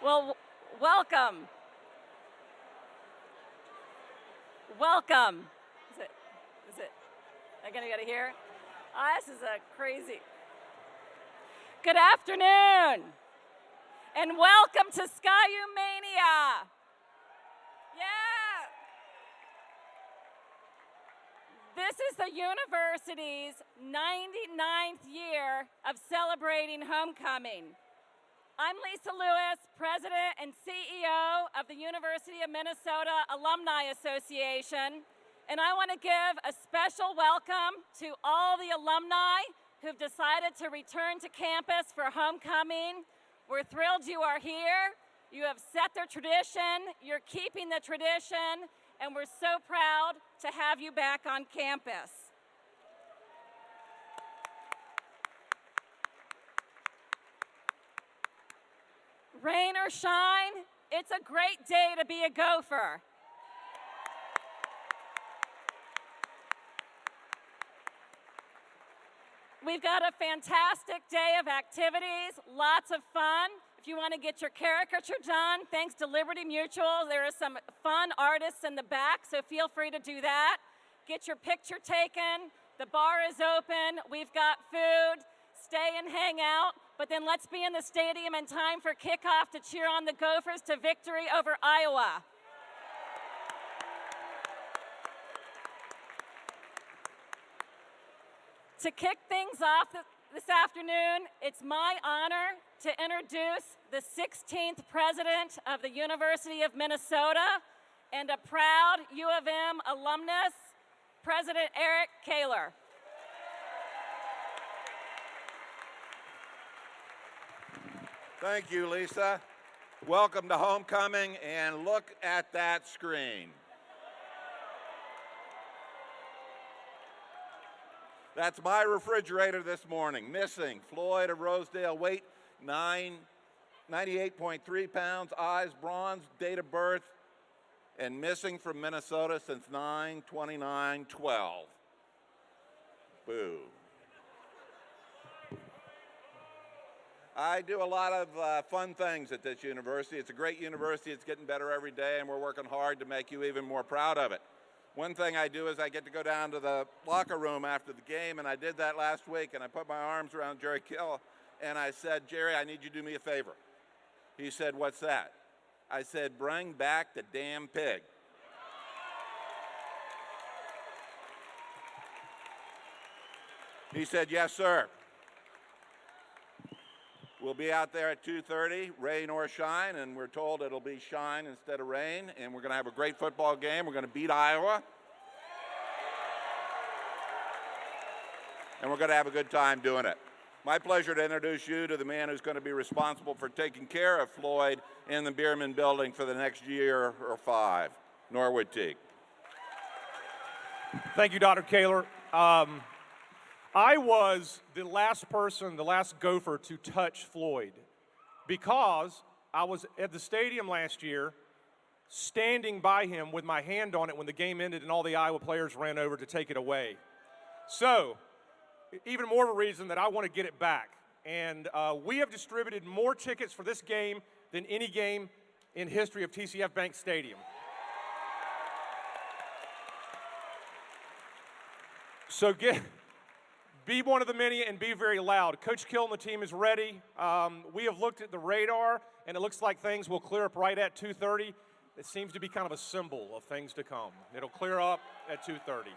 Well, welcome. Welcome. Is it? I gotta get it here. This is a crazy. Good afternoon, and welcome to U Mania. Yeah. This is the university's 99th year of celebrating homecoming. I'm Lisa Lewis, President and CEO of the University of Minnesota Alumni Association, and I want to give a special welcome to all the alumni who've decided to return to campus for homecoming. We're thrilled you are here. You have set the tradition, you're keeping the tradition, and we're so proud to have you back on campus. Rain or shine, it's a great day to be a Gopher. We've got a fantastic day of activities, lots of fun. If you want to get your caricature done, thanks to Liberty Mutual, there are some fun artists in the back, so feel free to do that. Get your picture taken. The bar is open. We've got food. Stay and hang out, but then let's be in the stadium in time for kickoff to cheer on the Gophers to victory over Iowa. To kick things off this afternoon, it's my honor to introduce the 16th president of the University of Minnesota and a proud U of M alumnus, President Eric Kaler. Thank you, Lisa. Welcome to homecoming, and look at that screen. That's my refrigerator this morning. Missing, Floyd of Rosedale, weight 98.3 pounds, eyes bronze, date of birth, and missing from Minnesota since 9/29/12. Boo. I do a lot of fun things at this university. It's a great university. It's getting better every day, and we're working hard to make you even more proud of it. One thing I do is I get to go down to the locker room after the game, and I did that last week, and I put my arms around Jerry Kill, and I said, Jerry, I need you to do me a favor. He said, what's that? I said, bring back the damn pig. He said, yes, sir. We'll be out there at 2:30, rain or shine, and we're told it'll be shine instead of rain, and we're going to have a great football game. We're going to beat Iowa. And we're going to have a good time doing it. My pleasure to introduce you to the man who's going to be responsible for taking care of Floyd in the Bierman building for the next year or 5, Norwood Teague. Thank you, Dr. Kaler. I was the last Gopher to touch Floyd because I was at the stadium last year standing by him with my hand on it when the game ended and all the Iowa players ran over to take it away. So, even more of a reason that I want to get it back. And we have distributed more tickets for this game than any game in history of TCF Bank Stadium. So be one of the many and be very loud. Coach Kill and the team is ready. We have looked at the radar, and it looks like things will clear up right at 2:30. It seems to be kind of a symbol of things to come. It'll clear up at 2:30.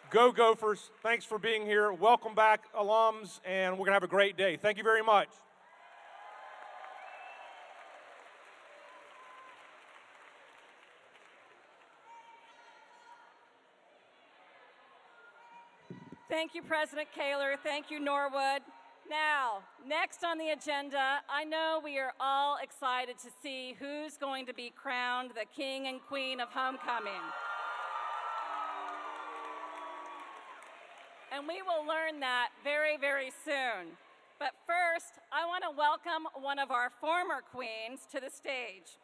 Go Gophers. Thanks for being here. Welcome back, alums, and we're going to have a great day. Thank you very much. Thank you, President Kaler. Thank you, Norwood. Now, next on the agenda, I know we are all excited to see who's going to be crowned the king and queen of homecoming. And we will learn that very, very soon. But first, I want to welcome one of our former queens to the stage.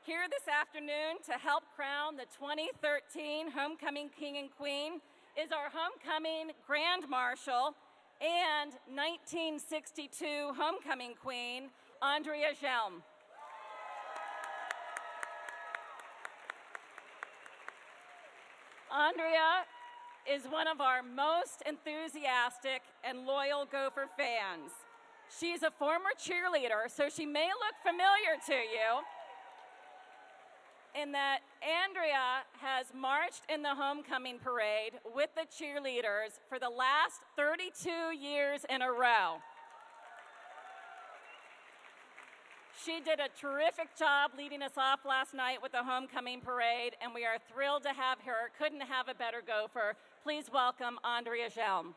Here this afternoon to help crown the 2013 Homecoming King and Queen is our homecoming Grand Marshal and 1962 Homecoming Queen, Andrea Jelm. Andrea is one of our most enthusiastic and loyal Gopher fans. She's a former cheerleader, so she may look familiar to you in that Andrea has marched in the homecoming parade with the cheerleaders for the last 32 years in a row. She did a terrific job leading us off last night with the homecoming parade, and we are thrilled to have her. Couldn't have a better Gopher. Please welcome Andrea Jelm.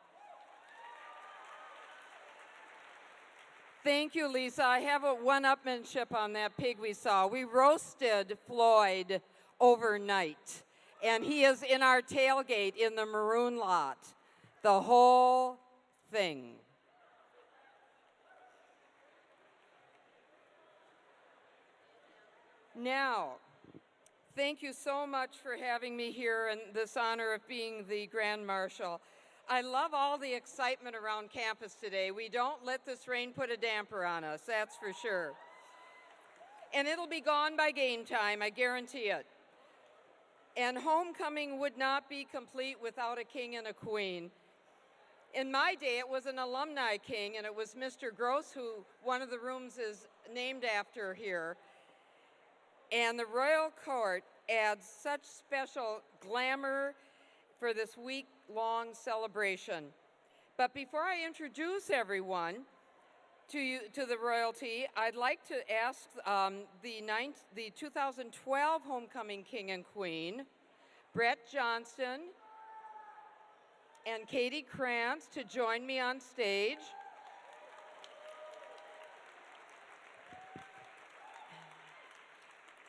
Thank you, Lisa. I have a one-upmanship on that pig we saw. We roasted Floyd overnight, and he is in our tailgate in the maroon lot. The whole thing. Now, thank you so much for having me here in this honor of being the Grand Marshal. I love all the excitement around campus today. We don't let this rain put a damper on us, that's for sure. And it'll be gone by game time, I guarantee it. And homecoming would not be complete without a king and a queen. In my day, it was an alumni king, and it was Mr. Gross, who one of the rooms is named after here. And the Royal Court adds such special glamour for this week-long celebration. But before I introduce everyone to the royalty, I'd like to ask the 2012 Homecoming King and Queen, Brett Johnston and Katie Krantz, to join me on stage.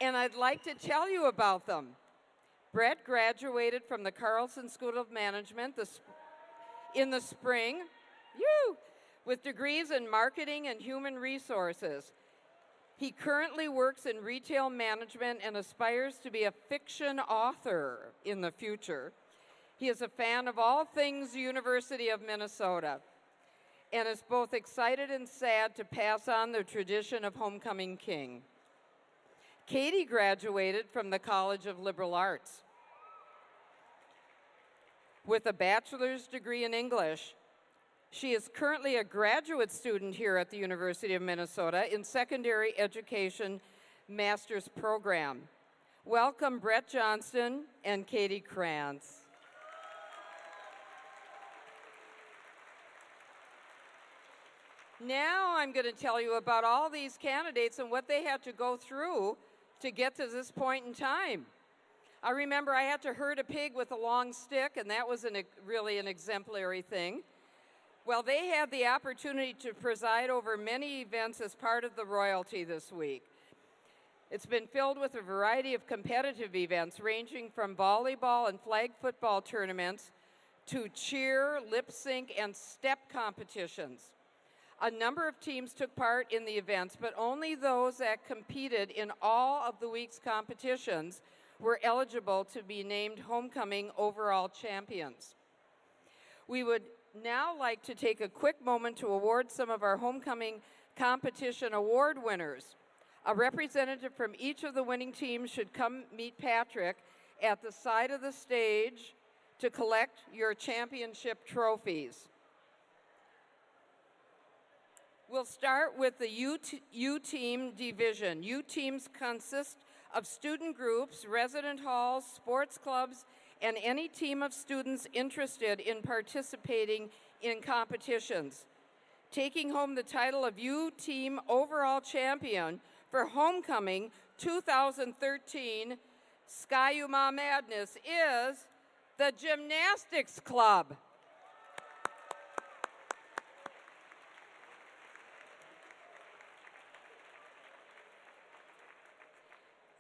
And I'd like to tell you about them. Brett graduated from the Carlson School of Management in the spring, with degrees in marketing and human resources. He currently works in retail management and aspires to be a fiction author in the future. He is a fan of all things University of Minnesota and is both excited and sad to pass on the tradition of Homecoming King. Katie graduated from the College of Liberal Arts with a bachelor's degree in English. She is currently a graduate student here at the University of Minnesota in secondary education master's program. Welcome, Brett Johnston and Katie Krantz. Now I'm going to tell you about all these candidates and what they had to go through to get to this point in time. I remember I had to herd a pig with a long stick, and that was really an exemplary thing. Well, they had the opportunity to preside over many events as part of the royalty this week. It's been filled with a variety of competitive events ranging from volleyball and flag football tournaments to cheer, lip sync, and step competitions. A number of teams took part in the events, but only those that competed in all of the week's competitions were eligible to be named homecoming overall champions. We would now like to take a quick moment to award some of our homecoming competition award winners. A representative from each of the winning teams should come meet Patrick at the side of the stage to collect your championship trophies. We'll start with the U Team division. U Teams consist of student groups, resident halls, sports clubs, and any team of students interested in participating in competitions. Taking home the title of U Team Overall Champion for Homecoming 2013 Sky U Madness is the Gymnastics Club.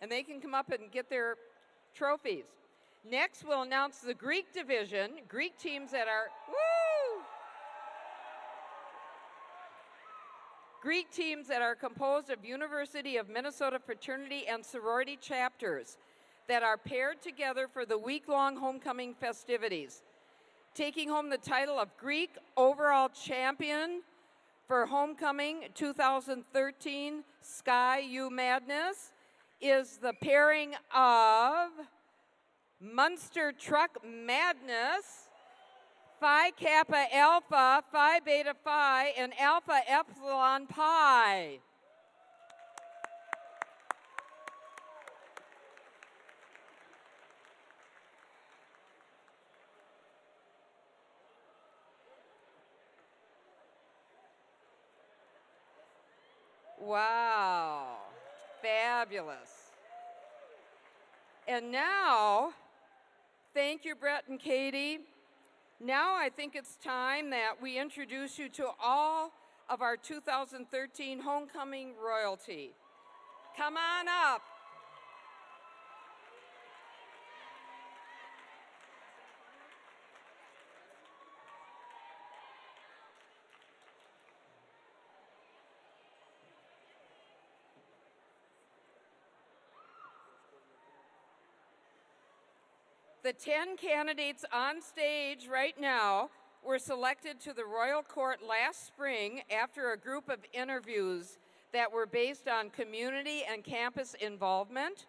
And they can come up and get their trophies. Next, we'll announce the Greek division, Greek teams that are, Greek teams that are composed of University of Minnesota fraternity and sorority chapters that are paired together for the week-long homecoming festivities. Taking home the title of Greek Overall Champion for Homecoming 2013 Sky U Madness is the pairing of Munster Truck Madness, Phi Kappa Alpha, Phi Beta Phi, and Alpha Epsilon Pi. Wow, fabulous. And now, thank you, Brett and Katie. Now I think it's time that we introduce you to all of our 2013 homecoming royalty. Come on up. The 10 candidates on stage right now were selected to the Royal Court last spring after a group of interviews that were based on community and campus involvement,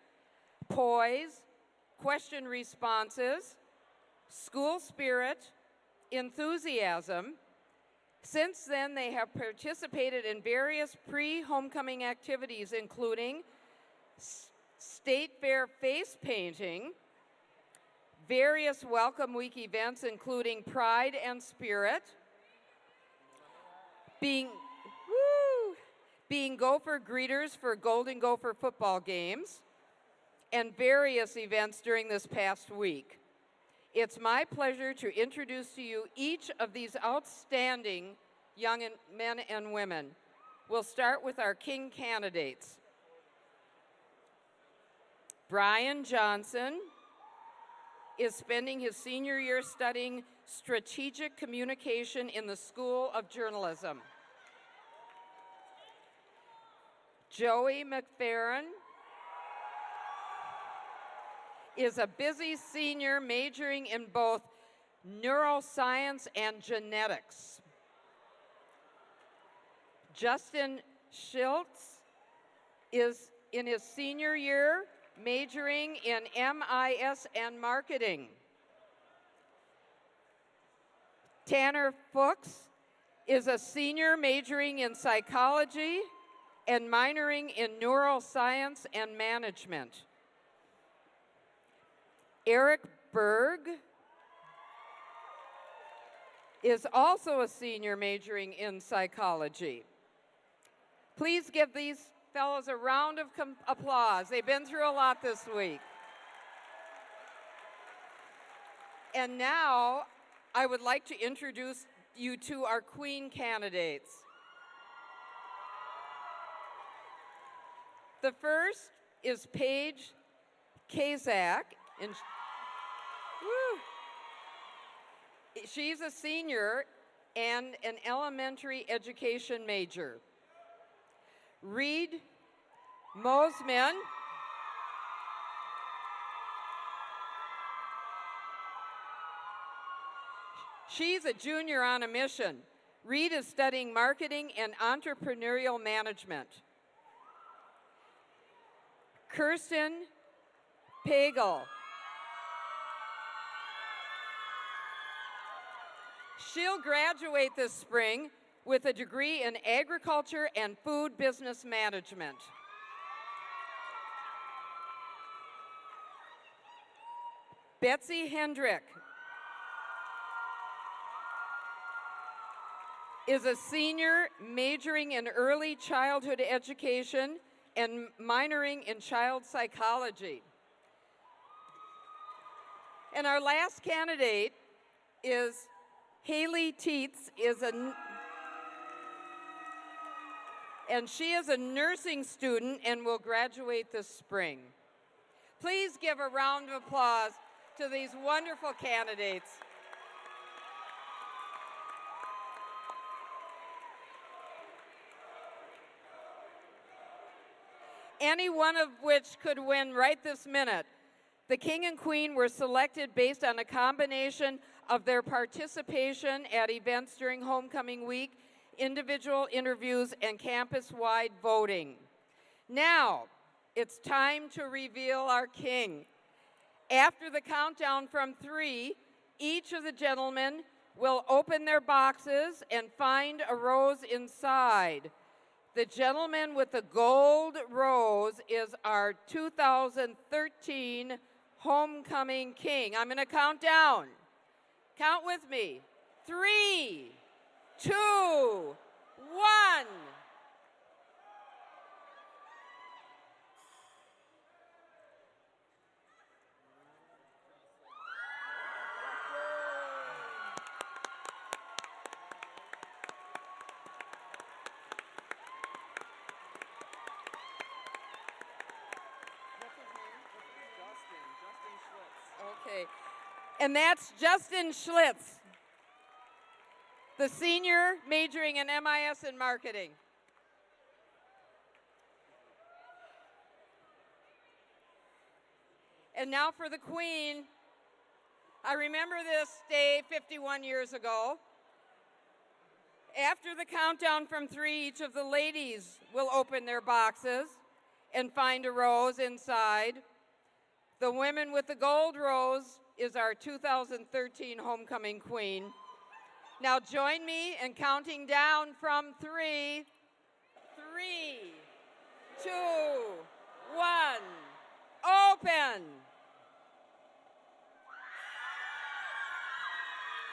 poise, question responses, school spirit, enthusiasm. Since then, they have participated in various pre-homecoming activities, including State Fair face painting, various Welcome Week events, including Pride and Spirit, being Gopher greeters for Golden Gopher football games, and various events during this past week. It's my pleasure to introduce to you each of these outstanding young men and women. We'll start with our King candidates. Brian Johnson is spending his senior year studying strategic communication in the School of Journalism. Joey McFerrin is a busy senior majoring in both neuroscience and genetics. Justin Schultz is in his senior year majoring in MIS and marketing. Tanner Fuchs is a senior majoring in psychology and minoring in neuroscience and management. Eric Berg is also a senior majoring in psychology. Please give these fellows a round of applause. They've been through a lot this week. And now I would like to introduce you to our Queen candidates. The first is Paige Kazak. She's a senior and an elementary education major. Reed Mosman she's a junior on a mission. Reed is studying marketing and entrepreneurial management. Kirsten Pagel. She'll graduate this spring with a degree in agriculture and food business management. Betsy Hendrick is a senior majoring in early childhood education and minoring in child psychology. And our last candidate is Haley Teets, and she is a nursing student and will graduate this spring. Please give a round of applause to these wonderful candidates. Any one of which could win right this minute. The King and Queen were selected based on a combination of their participation at events during homecoming week, individual interviews, and campus-wide voting. Now, it's time to reveal our King. After the countdown from 3, each of the gentlemen will open their boxes and find a rose inside. The gentleman with the gold rose is our 2013 Homecoming King. I'm going to count down. Count with me. 3, 2, 1. Okay. And that's Justin Schlitz, the senior majoring in MIS and marketing. And now for the Queen. I remember this day 51 years ago. After the countdown from 3, each of the ladies will open their boxes and find a rose inside. The women with the gold rose is our 2013 Homecoming Queen. Now join me in counting down from 3, 3, 2, 1, open.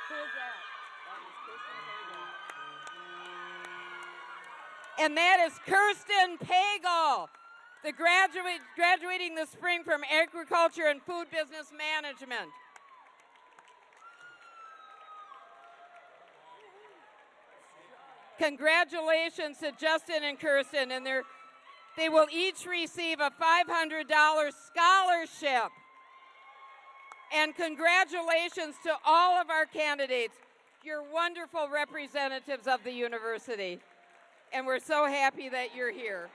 Who is that? And that is Kirsten Pagel, the graduating this spring from Agriculture and Food Business Management. Congratulations to Justin and Kirsten, and they will each receive a $500 scholarship. And congratulations to all of our candidates. You're wonderful representatives of the university, and we're so happy that you're here.